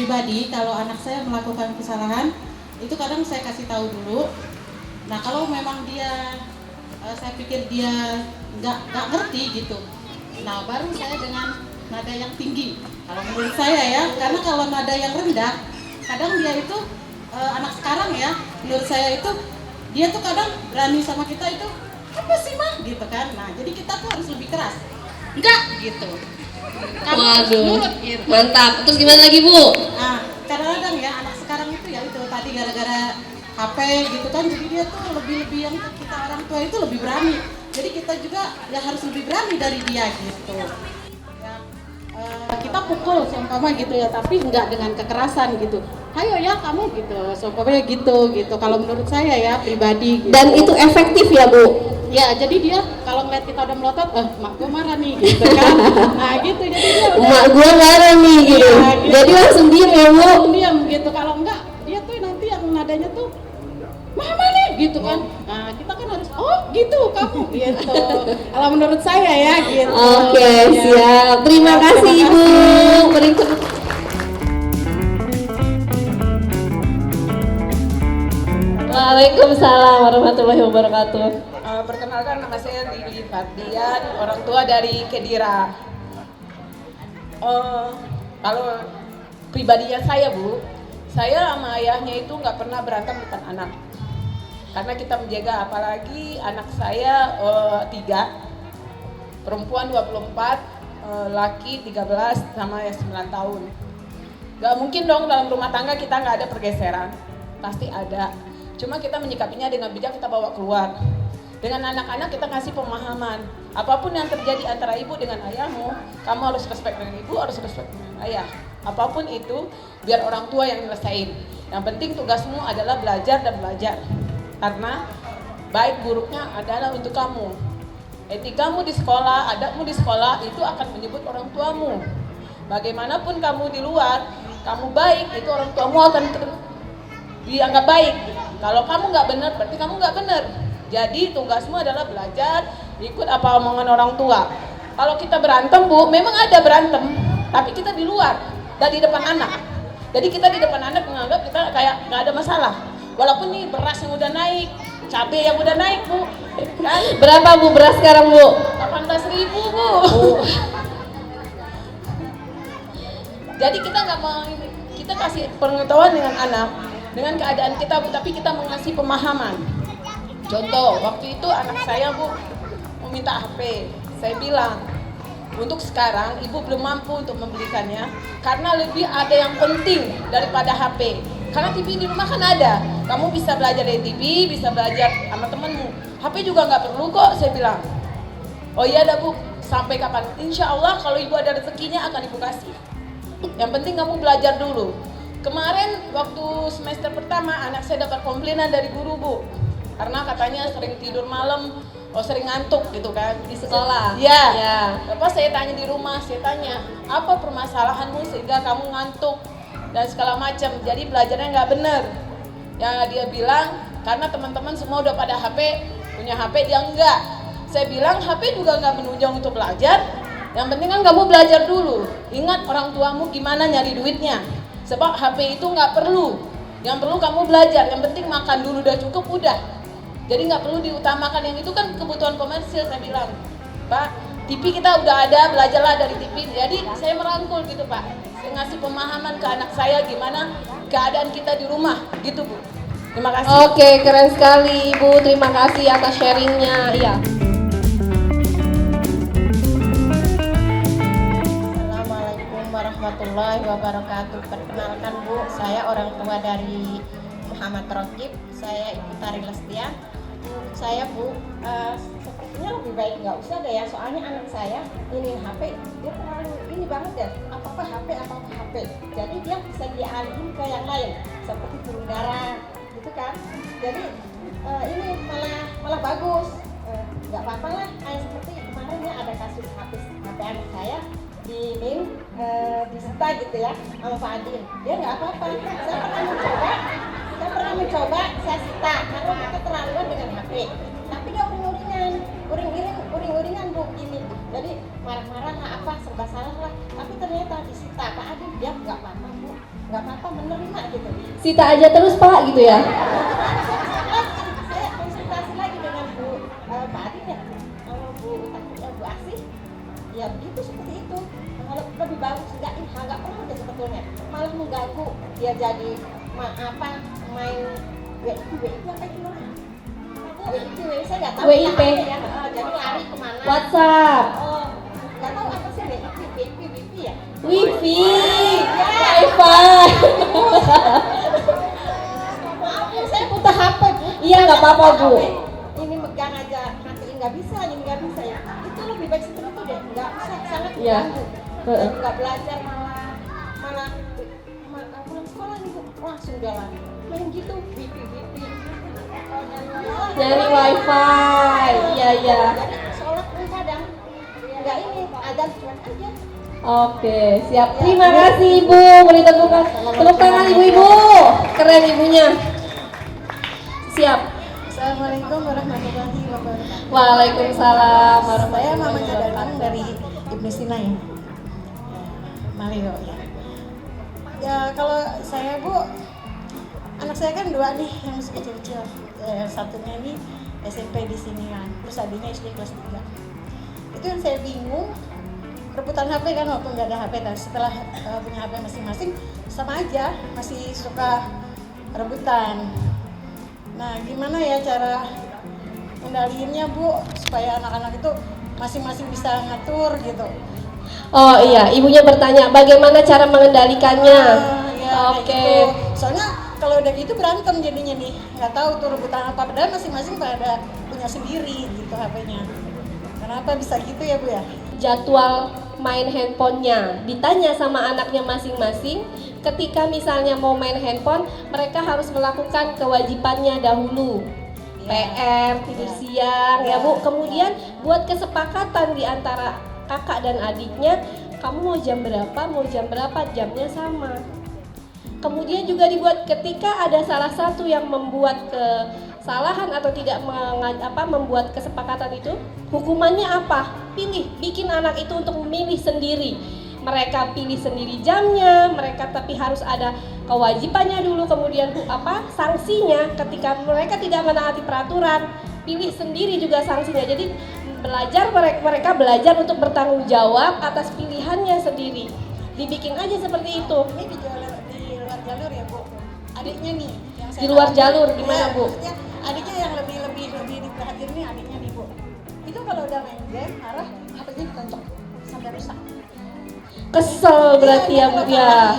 pribadi kalau anak saya melakukan kesalahan itu kadang saya kasih tahu dulu. Nah kalau memang dia saya pikir dia nggak ngerti gitu, nah baru saya dengan nada yang tinggi. Kalau menurut saya ya, karena kalau nada yang rendah, kadang dia itu anak sekarang ya, menurut saya itu dia tuh kadang berani sama kita itu apa sih mah gitu kan. Nah jadi kita tuh harus lebih keras. Enggak gitu. Kamu harus Waduh, nurut gitu. mantap. Terus gimana lagi Bu? Nah kadang-kadang ya anak sekarang itu ya itu tadi gara-gara HP gitu kan, jadi dia tuh lebih yang kita orang tua itu lebih berani. Jadi kita juga ya harus lebih berani dari dia gitu. Kita pukul seumpama gitu ya, tapi enggak dengan kekerasan gitu. Ayo ya kamu gitu, seumpamanya gitu. Kalau menurut saya ya pribadi. Gitu. Dan itu efektif ya Bu? Ya, jadi dia kalau ngeliat kita udah melotot, mak gue marah nih gitu kan. Nah gitu, jadi dia udah. Mak gue marah nih gitu. Ya, gitu. Jadi langsung diem ya Bu? Langsung diam gitu. Kalau enggak, dia tuh nanti yang nadanya tuh mama nih gitu kan. Nah kita kan harus gitu kamu gitu. Kalau menurut saya ya gitu. Oke, ya. siap. Terima kasih Ibu. Berikut. Waalaikumsalam warahmatullahi wabarakatuh. Perkenalkan, nama saya Lili Fardian, orang tua dari Kedira. Kalau pribadinya saya Bu, saya sama ayahnya itu nggak pernah berantem depan anak. Karena kita menjaga, apalagi anak saya 3, perempuan 24, laki 13 sama 9 tahun. Gak mungkin dong dalam rumah tangga kita nggak ada pergeseran, pasti ada. Cuma kita menyikapinya dengan bijak, kita bawa keluar. Dengan anak-anak kita kasih pemahaman, apapun yang terjadi antara ibu dengan ayahmu, kamu harus respect dengan ibu, harus respect dengan ayah. Apapun itu, biar orang tua yang nyelesain. Yang penting tugasmu adalah belajar dan belajar. Karena baik buruknya adalah untuk kamu. Etikamu di sekolah, adabmu di sekolah itu akan menyebut orang tuamu. Bagaimanapun kamu di luar, kamu baik, itu orang tuamu akan dianggap baik. Kalau kamu nggak benar, berarti kamu nggak benar. Jadi tugasmu adalah belajar, ikut apa omongan orang tua. Kalau kita berantem Bu, memang ada berantem, tapi kita di luar, dan di depan anak. Jadi kita di depan anak menganggap kita kayak nggak ada masalah. Walaupun nih beras yang udah naik, cabai yang udah naik Bu, kan? Berapa Bu beras sekarang Bu? 18.000 Bu. Jadi kita nggak mau, kita kasih pengetahuan dengan anak, dengan keadaan kita Bu, tapi kita mengasih pemahaman. Contoh, waktu itu anak saya Bu mau minta HP, saya bilang untuk sekarang ibu belum mampu untuk membelikannya karena lebih ada yang penting daripada HP. Karena TV di rumah kan ada, kamu bisa belajar dari TV, bisa belajar sama temenmu. HP juga nggak perlu kok, saya bilang. Oh iya dah Bu, sampai kapan? Insya Allah kalau ibu ada rezekinya akan ibu kasih. Yang penting kamu belajar dulu. Kemarin waktu semester pertama anak saya dapat komplainan dari guru Bu, karena katanya sering tidur malam, sering ngantuk gitu kan Di sekolah? Ya. Ya. Pas saya tanya di rumah, saya tanya apa permasalahanmu sehingga kamu ngantuk dan segala macam. Jadi belajarnya nggak bener. Yang dia bilang karena teman-teman semua udah pada HP, punya HP dia enggak. Saya bilang HP juga nggak menunjang untuk belajar. Yang penting kan kamu belajar dulu. Ingat orang tuamu gimana nyari duitnya. Sebab HP itu nggak perlu. Yang perlu kamu belajar. Yang penting makan dulu udah cukup udah. Jadi nggak perlu diutamakan yang itu kan kebutuhan komersil. Saya bilang, Pak, TV kita udah ada, belajarlah dari TV. Jadi saya merangkul gitu Pak. Saya ngasih pemahaman ke anak saya gimana keadaan kita di rumah, gitu Bu. Terima kasih. Oke, keren sekali Ibu. Terima kasih atas sharingnya. Iya. Assalamualaikum warahmatullahi wabarakatuh. Perkenalkan Bu, saya orang tua dari Muhammad Rokib. Saya Ibu Tari Lestian. Saya Bu, sepertinya lebih baik nggak usah deh ya, soalnya anak saya ini HP, dia terlalu ini banget ya, apa-apa HP. Jadi dia bisa dialihin ke yang lain, seperti burung dara, gitu kan. Jadi ini malah bagus, nggak apa-apa lah. Kayak seperti kemarin ya ada kasus HP anak saya disita gitu ya sama Pak Adin. Dia nggak apa-apa. Saya pernah mencoba, saya sita karena mereka terlaluan dengan HP. Tapi dia uring-uringan Bu ini. Jadi marah-marah lah apa serba salah lah. Tapi ternyata disita Pak Adin, dia nggak apa-apa Bu. nggak apa-apa menerima gitu. Sita aja terus Pak gitu ya. Saya konsultasi lagi dengan Bu Pak Adin ya, kalau Bu Asih, ya begitu seperti itu. Kalau lebih bagus nggak perlu deh sebetulnya, malah mengganggu dia jadi main WIP apa itu namanya? WIP saya nggak tahu. WIP. Ya, jadi lari kemana? WhatsApp, Oh, nggak tahu apa sih WIP ya? Wifi, Ya. Wi-Fi. Maaf Bu, saya butuh HP Bu. Iya, nggak apa-apa, Bu. Ini megang aja, matiin nggak bisa, ini nggak bisa ya. Itu lebih baik seperti itu deh, nggak usah sangat Iya. mengganggu. Heeh. Nggak belajar malah pulang sekolah nih Bu, langsung jalan. Main gitu, wifi. Nyari Wi-Fi. Iya, iya. Jadi sholat pun kadang nggak ini, adzan cuek aja. Oke, siap. Terima kasih Ibu. Beri tepuk tangan Ibu-ibu. Keren ibunya. Siap. Assalamualaikum warahmatullahi wabarakatuh. Waalaikumsalam Saya warahmatullahi mamanya Dadang wabarakatuh. dari Ibnu Sina ya. Mario ya. Ya kalau saya Bu, anak saya kan dua nih yang masih kecil-kecil. Satunya ini SMP di sini kan, terus adiknya SD kelas 3. Itu yang saya bingung, rebutan HP kan waktu nggak ada HP, dan setelah punya HP masing-masing sama aja, masih suka rebutan. Nah gimana ya cara kendaliinnya Bu, supaya anak-anak itu masing-masing bisa ngatur gitu. Oh iya, ibunya bertanya bagaimana cara mengendalikannya. Ya, Oke. kayak gitu. Soalnya kalau udah gitu berantem jadinya nih, nggak tahu tuh rebutan apa, padahal masing-masing pada punya sendiri gitu HP-nya. Kenapa bisa gitu ya Bu ya? Jadwal main handphonenya ditanya sama anaknya masing-masing. Ketika misalnya mau main handphone, mereka harus melakukan kewajibannya dahulu. PR, tidur siang ya Bu. Kemudian buat kesepakatan di antara kakak dan adiknya, kamu mau jam berapa, jamnya sama. Kemudian juga dibuat ketika ada salah satu yang membuat kesalahan atau tidak membuat kesepakatan itu, hukumannya apa? Bikin anak itu untuk memilih sendiri. Mereka pilih sendiri jamnya, mereka tapi harus ada kewajibannya dulu, kemudian sanksinya ketika mereka tidak menaati peraturan, pilih sendiri juga sanksinya. Jadi mereka belajar untuk bertanggung jawab atas pilihannya sendiri. Dibikin aja seperti itu. Ini di luar jalur ya Bu. Adiknya nih yang saya Di luar tahu. jalur gimana Ya, Bu? maksudnya adiknya yang lebih diperhatiin nih adiknya nih Bu. Itu kalau udah main game marah, HP-nya ditonjok sampai rusak. Kesel berarti ya Bu ya.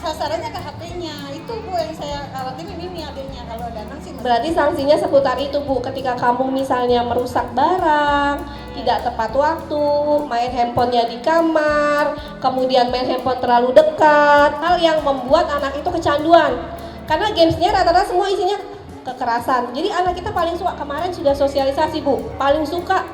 Sasarannya ke HP-nya. Itu Bu yang saya khawatirin ini adiknya. Kalau Danang sih Berarti sanksinya seputar itu Bu, ketika kamu misalnya merusak barang, tidak tepat waktu, main handphonenya di kamar, kemudian main handphone terlalu dekat, hal yang membuat anak itu kecanduan. Karena gamesnya rata-rata semua isinya kekerasan. Jadi anak kita paling suka, kemarin sudah sosialisasi Bu, paling suka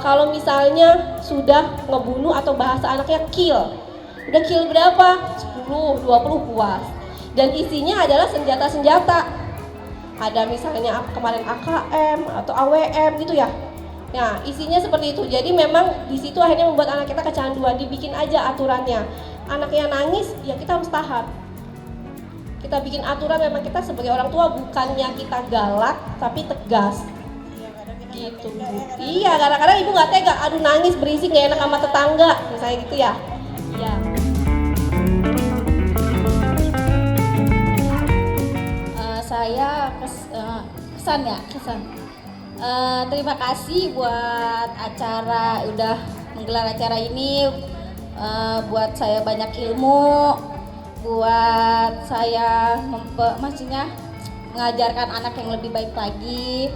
kalau misalnya sudah ngebunuh atau bahasa anaknya kill. Udah kill berapa? 10, 20 puas. Dan isinya adalah senjata-senjata. Ada misalnya kemarin AKM atau AWM gitu ya. Nah, isinya seperti itu. Jadi memang di situ akhirnya membuat anak kita kecanduan. Dibikin aja aturannya. Anaknya nangis, ya kita harus tahan. Kita bikin aturan, memang kita sebagai orang tua bukannya kita galak, tapi tegas. Gitu Bu. Iya, kadang-kadang ibu nggak tega, aduh nangis berisik nggak enak sama tetangga, misalnya gitu ya. Iya. Saya kesan. Terima kasih buat acara, udah menggelar acara ini, buat saya banyak ilmu, buat saya maksudnya mengajarkan anak yang lebih baik lagi,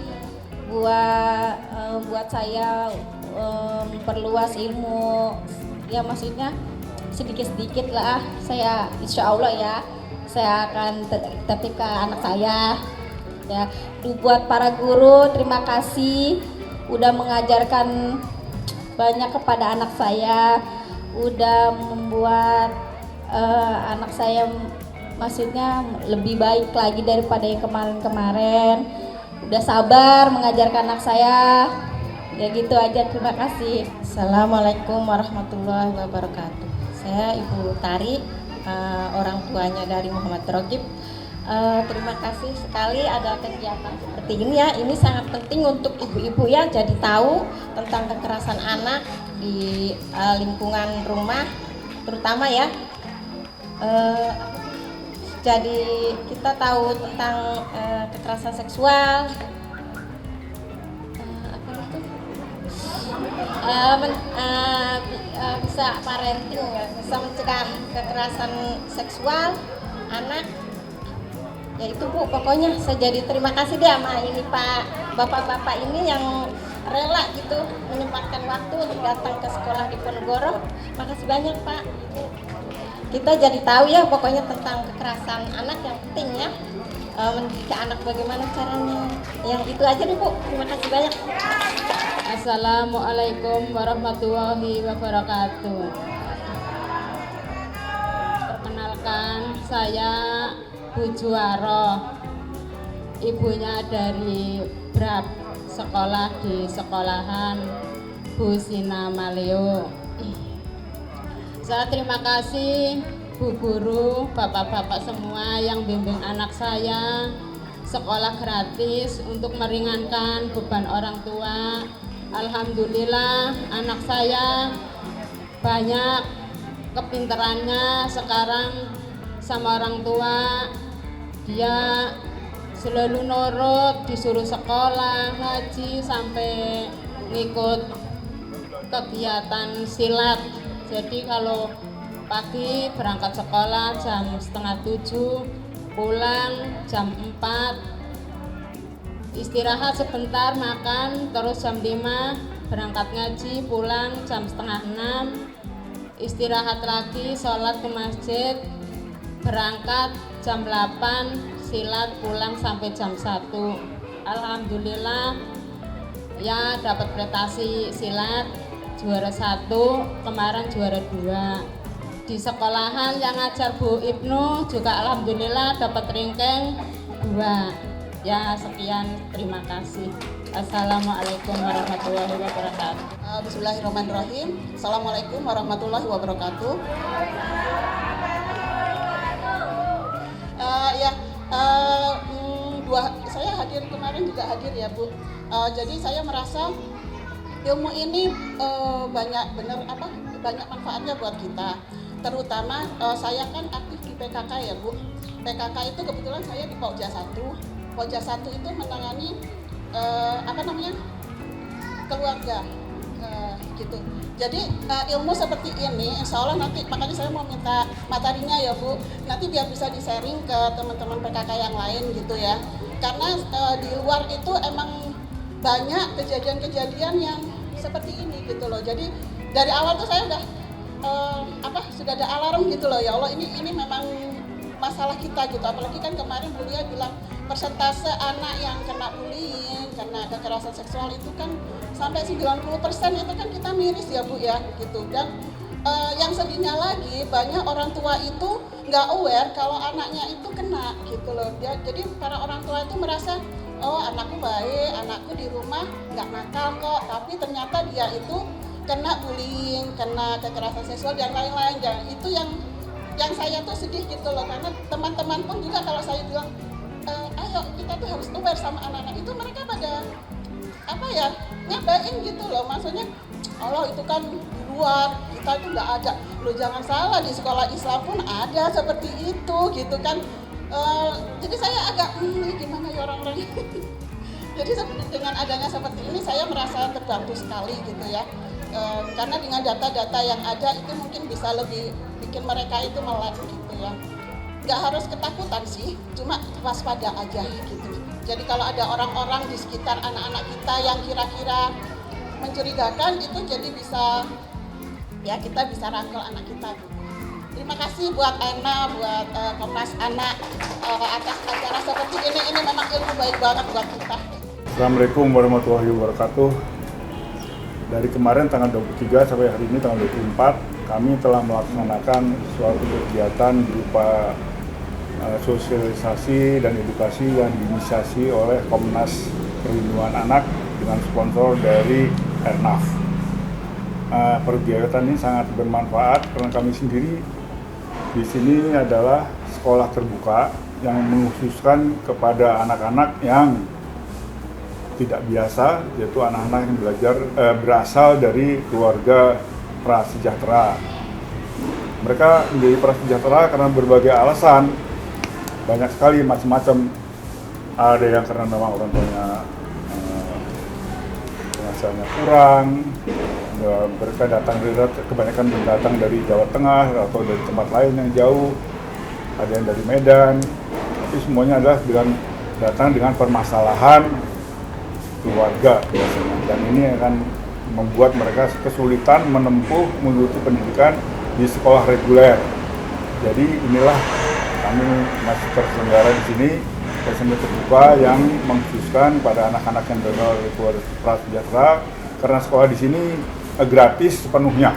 buat saya memperluas ilmu, ya maksudnya sedikit-sedikit lah. Saya insya Allah ya, saya akan tertipkan anak saya ya. Buat para guru, terima kasih udah mengajarkan banyak kepada anak saya, udah membuat anak saya maksudnya lebih baik lagi daripada yang kemarin-kemarin. Udah sabar mengajarkan anak saya. Ya gitu aja, terima kasih. Assalamualaikum warahmatullahi wabarakatuh. Saya Ibu Tari orang tuanya dari Muhammad Raqib. Terima kasih sekali ada kegiatan seperti ini ya. Ini sangat penting untuk ibu-ibu ya, jadi tahu tentang kekerasan anak di lingkungan rumah terutama ya. Jadi kita tahu tentang kekerasan seksual, bisa parenting ya, bisa mencegah kekerasan seksual anak. Ya itu Bu, pokoknya saya jadi terima kasih deh sama ini Pak, bapak-bapak ini yang rela gitu menyempatkan waktu untuk datang ke sekolah di Ponorogo. Makasih banyak Pak. Kita jadi tahu ya pokoknya tentang kekerasan anak yang penting ya. Mendidik anak bagaimana caranya. Yang itu aja deh Bu. Terima kasih banyak. Assalamualaikum warahmatullahi wabarakatuh. Perkenalkan, saya Bu Juwaro, ibunya dari Brab, sekolah di sekolahan Bu Sina Maleo. Saya terima kasih Bu Guru, bapak-bapak semua yang bimbing anak saya sekolah gratis untuk meringankan beban orang tua. Alhamdulillah anak saya banyak kepintarannya sekarang sama orang tua. Dia selalu nurut, disuruh sekolah, ngaji, sampai ngikut kegiatan silat. Jadi kalau pagi berangkat sekolah jam 6:30, pulang jam 4, istirahat sebentar, makan, terus jam 5 berangkat ngaji, pulang jam 5:30, istirahat lagi, sholat ke masjid, berangkat jam 8, silat, pulang sampai jam 1. Alhamdulillah ya dapat prestasi silat, juara 1, kemarin juara 2. Di sekolahan yang ngajar Bu Ibnu juga alhamdulillah dapat ranking 2. Ya sekian, terima kasih. Assalamualaikum warahmatullahi wabarakatuh. Bismillahirrahmanirrahim. Assalamualaikum warahmatullahi wabarakatuh. Saya hadir kemarin juga hadir ya Bu. Jadi saya merasa ilmu ini banyak manfaatnya buat kita. Terutama saya kan aktif di PKK ya Bu. PKK itu kebetulan saya di Pokja 1. Pokja 1 itu menangani keluarga gitu. Jadi ilmu seperti ini insya Allah nanti, makanya saya mau minta materinya ya Bu, nanti biar bisa di-sharing ke teman-teman PKK yang lain gitu ya. Karena di luar itu emang banyak kejadian-kejadian yang seperti ini gitu loh. Jadi dari awal tuh saya sudah ada alarm gitu loh, ya Allah ini memang masalah kita gitu. Apalagi kan kemarin beliau bilang persentase anak yang kena bullying, kena kekerasan seksual itu kan sampai 90% itu kan kita miris ya Bu ya gitu. Dan yang sedihnya lagi banyak orang tua itu nggak aware kalau anaknya itu kena gitu loh. Jadi para orang tua itu merasa oh anakku baik, anakku di rumah nggak nakal kok, tapi ternyata dia itu kena bullying, kena kekerasan seksual dan lain-lain. Dan itu yang saya tuh sedih gitu loh, karena teman-teman pun juga kalau saya bilang ayo kita tuh harus aware sama anak-anak itu, mereka pada nyabain gitu loh. Maksudnya Allah itu kan di luar, kita itu nggak ada. Lo jangan salah, di sekolah Islam pun ada seperti itu gitu kan. Jadi saya agak gimana ya orang-orang jadi dengan adanya seperti ini saya merasa terbantu sekali gitu ya. Karena dengan data-data yang ada itu mungkin bisa lebih bikin mereka itu melek gitu ya. Nggak harus ketakutan sih, cuma waspada aja gitu. Jadi kalau ada orang-orang di sekitar anak-anak kita yang kira-kira mencurigakan, itu jadi bisa ya kita bisa rangkul anak kita gitu. Terima kasih buat Aina, buat Komnas Anak atas acara seperti ini memang ilmu baik banget buat kita. Assalamualaikum warahmatullahi wabarakatuh. Dari kemarin tanggal 23 sampai hari ini tanggal 24, kami telah melaksanakan suatu kegiatan berupa sosialisasi dan edukasi yang diinisiasi oleh Komnas Perlindungan Anak dengan sponsor dari Airnav. Kegiatan ini sangat bermanfaat karena kami sendiri di sini adalah sekolah terbuka yang mengkhususkan kepada anak-anak yang tidak biasa, yaitu anak-anak yang berasal dari keluarga prasejahtera. Mereka menjadi prasejahtera karena berbagai alasan, banyak sekali macam-macam. Ada yang karena memang orang tuanya penghasilannya kurang, mereka kebanyakan datang dari Jawa Tengah atau dari tempat lain yang jauh, ada yang dari Medan, tapi semuanya adalah datang dengan permasalahan keluarga biasanya, dan ini akan membuat mereka kesulitan mengikuti pendidikan di sekolah reguler. Jadi inilah kami masih terselenggara di sini SMP terbuka yang mengkhususkan pada anak-anak yang berasal dari keluarga prasejahtera, karena sekolah di sini gratis sepenuhnya.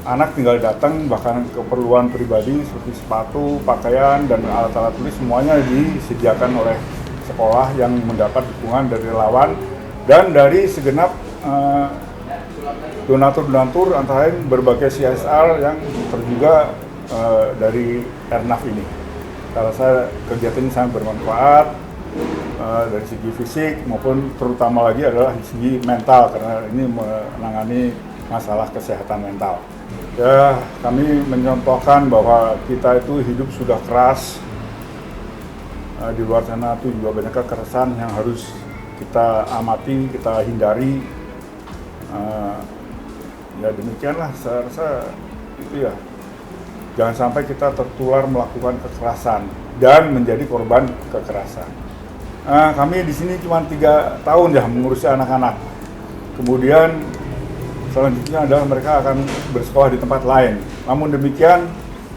Anak tinggal datang, bahkan keperluan pribadi seperti sepatu, pakaian, dan alat-alat tulis semuanya disediakan oleh sekolah yang mendapat dukungan dari relawan dan dari segenap donatur-donatur, antara lain berbagai CSR yang terjuga dari Ernaf ini. Kalau saya kegiatan ini sangat bermanfaat dari segi fisik maupun terutama lagi adalah di segi mental, karena ini menangani masalah kesehatan mental. Ya, kami mencontohkan bahwa kita itu hidup sudah keras. Di luar sana itu juga banyak kekerasan yang harus kita amati, kita hindari. Ya demikianlah, saya rasa itu ya. Jangan sampai kita tertular melakukan kekerasan dan menjadi korban kekerasan. Kami di sini cuma 3 tahun ya mengurusi anak-anak. Kemudian selanjutnya adalah mereka akan bersekolah di tempat lain. Namun demikian,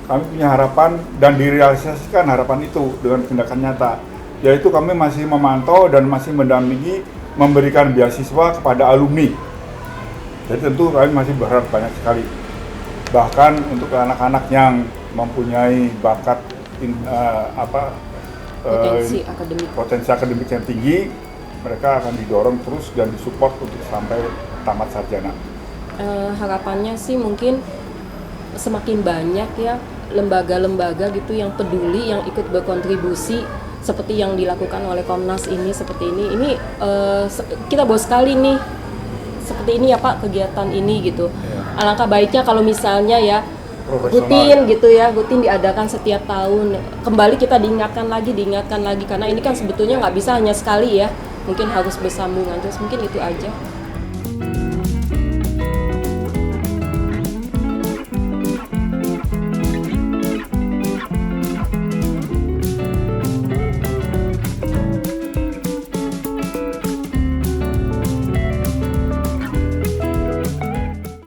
kami punya harapan dan direalisasikan harapan itu dengan tindakan nyata, yaitu kami masih memantau dan masih mendampingi, memberikan beasiswa kepada alumni. Jadi tentu kami masih berharap banyak sekali. Bahkan untuk anak-anak yang mempunyai bakat potensi akademik yang tinggi, mereka akan didorong terus dan disupport untuk sampai tamat sarjana. Harapannya sih mungkin semakin banyak ya lembaga-lembaga gitu yang peduli, yang ikut berkontribusi seperti yang dilakukan oleh Komnas ini, seperti ini kita bos sekali nih seperti ini ya Pak, kegiatan ini gitu. Alangkah baiknya kalau misalnya ya rutin gitu ya, rutin diadakan setiap tahun. Kembali kita diingatkan lagi karena ini kan sebetulnya nggak bisa hanya sekali ya, mungkin harus bersambungan. Terus mungkin itu aja.